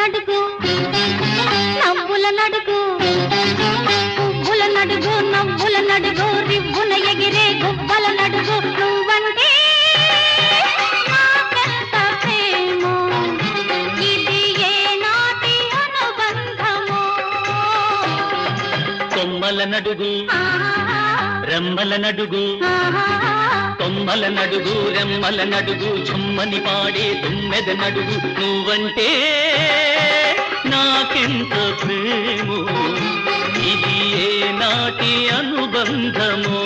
నడుగు నవ్వుల నడుగు పువ్వుల నడుగు నవ్వుల నడుగు రివ్వున ఎగిరే గువ్వల నడుగు నువ్వంటే నాకెంత ప్రేమో ఇది ఏ నాటి అనుబంధమో కొమ్మల నడుగు రెమ్మల నడుగు కొమ్మల నడుగు రెమ్మల నడుగు చుమ్మని పాడే తుమ్మెద నడుగు నువ్వంటే నాకెంత ప్రేమో ఇది ఏ నాటి అనుబంధమో